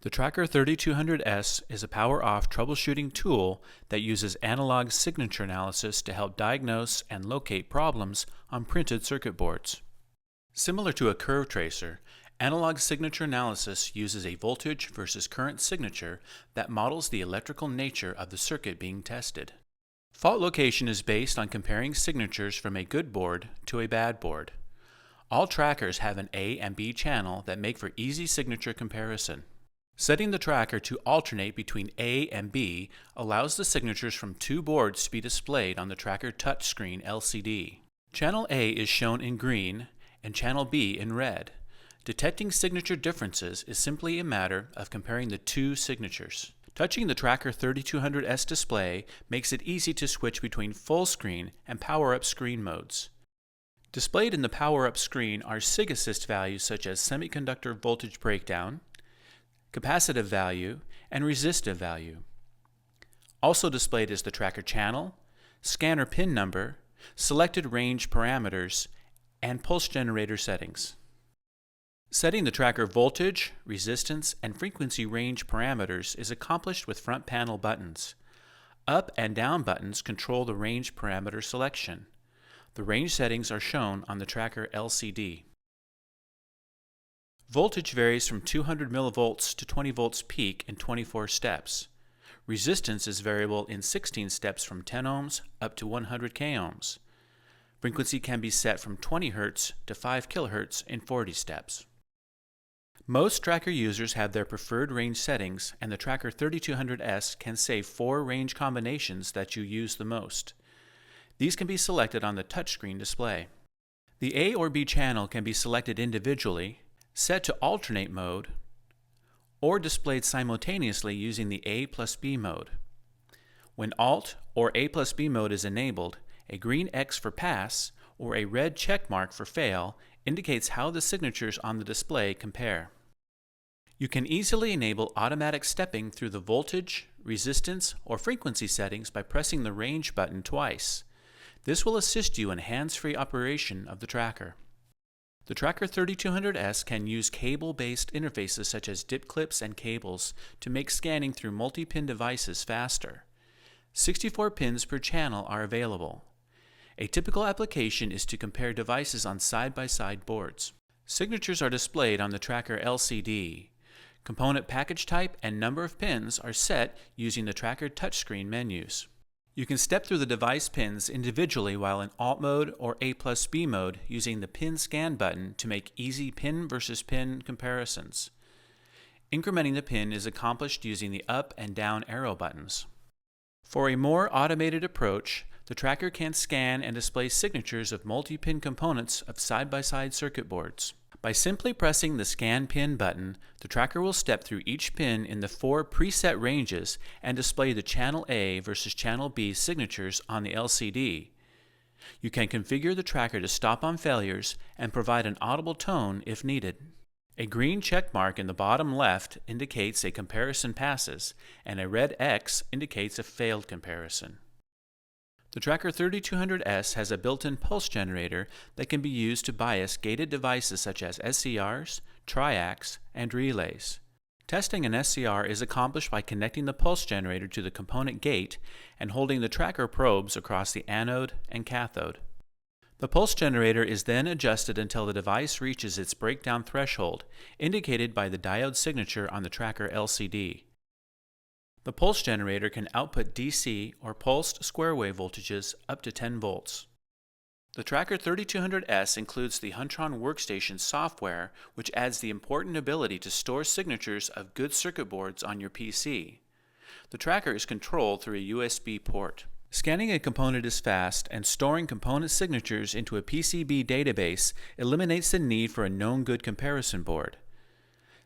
The Tracker 3200S is a power-off troubleshooting tool that uses analog signature analysis to help diagnose and locate problems on printed circuit boards. Similar to a curve tracer, analog signature analysis uses a voltage versus current signature that models the electrical nature of the circuit being tested. Fault location is based on comparing signatures from a good board to a bad board. All trackers have an A and B channel that make for easy signature comparison. Setting the tracker to alternate between A and B allows the signatures from two boards to be displayed on the tracker touchscreen LCD. Channel A is shown in green and Channel B in red. Detecting signature differences is simply a matter of comparing the two signatures. Touching the Tracker 3200S display makes it easy to switch between full screen and power-up screen modes. Displayed in the power-up screen are SIG-assist values such as semiconductor voltage breakdown, capacitive value, and resistive value. Also displayed is the tracker channel, scanner pin number, selected range parameters, and pulse generator settings. Setting the tracker voltage, resistance, and frequency range parameters is accomplished with front panel buttons. Up and down buttons control the range parameter selection. The range settings are shown on the tracker LCD. Voltage varies from 200 millivolts to 20 volts peak in 24 steps. Resistance is variable in 16 steps from 10 ohms up to 100 k ohms. Frequency can be set from 20 Hz to 5 kHz in 40 steps. Most tracker users have their preferred range settings, and the Tracker 3200S can save 4 range combinations that you use the most. These can be selected on the touchscreen display. The A or B channel can be selected individually, set to alternate mode, or displayed simultaneously using the A plus B mode. When Alt or A plus B mode is enabled, a green X for pass or a red check mark for fail indicates how the signatures on the display compare. You can easily enable automatic stepping through the voltage, resistance, or frequency settings by pressing the range button twice. This will assist you in hands-free operation of the tracker. The Tracker 3200S can use cable-based interfaces such as dip clips and cables to make scanning through multi-pin devices faster. 64 pins per channel are available. A typical application is to compare devices on side-by-side boards. Signatures are displayed on the tracker LCD. Component package type and number of pins are set using the tracker touchscreen menus. You can step through the device pins individually while in Alt mode or A plus B mode using the Pin Scan button to make easy pin versus pin comparisons. Incrementing the pin is accomplished using the up and down arrow buttons. For a more automated approach, the tracker can scan and display signatures of multi-pin components of side-by-side circuit boards. By simply pressing the Scan Pin button, the tracker will step through each pin in the 4 preset ranges and display the Channel A versus Channel B signatures on the LCD. You can configure the tracker to stop on failures and provide an audible tone if needed. A green check mark in the bottom left indicates a comparison passes, and a red X indicates a failed comparison. The Tracker 3200S has a built-in pulse generator that can be used to bias gated devices such as SCRs, triacs, and relays. Testing an SCR is accomplished by connecting the pulse generator to the component gate and holding the tracker probes across the anode and cathode. The pulse generator is then adjusted until the device reaches its breakdown threshold, indicated by the diode signature on the tracker LCD. The pulse generator can output DC or pulsed square wave voltages up to 10 volts. The Tracker 3200S includes the Huntron Workstation software, which adds the important ability to store signatures of good circuit boards on your PC. The tracker is controlled through a USB port. Scanning a component is fast, and storing component signatures into a PCB database eliminates the need for a known good comparison board.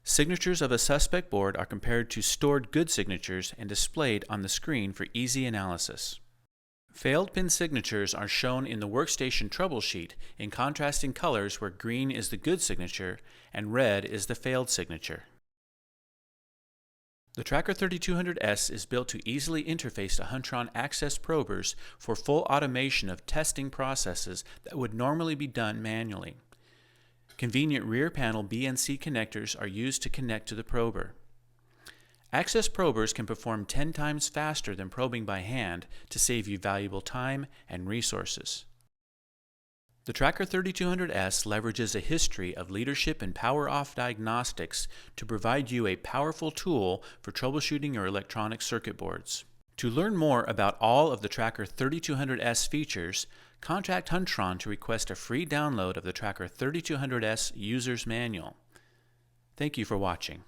Signatures of a suspect board are compared to stored good signatures and displayed on the screen for easy analysis. Failed pin signatures are shown in the workstation troublesheet in contrasting colors where green is the good signature and red is the failed signature. The Tracker 3200S is built to easily interface to Huntron Access probers for full automation of testing processes that would normally be done manually. Convenient rear panel BNC connectors are used to connect to the prober. Access probers can perform 10 times faster than probing by hand to save you valuable time and resources. The Tracker 3200S leverages a history of leadership in power-off diagnostics to provide you a powerful tool for troubleshooting your electronic circuit boards. To learn more about all of the Tracker 3200S features, contact Huntron to request a free download of the Tracker 3200S User's Manual. Thank you for watching.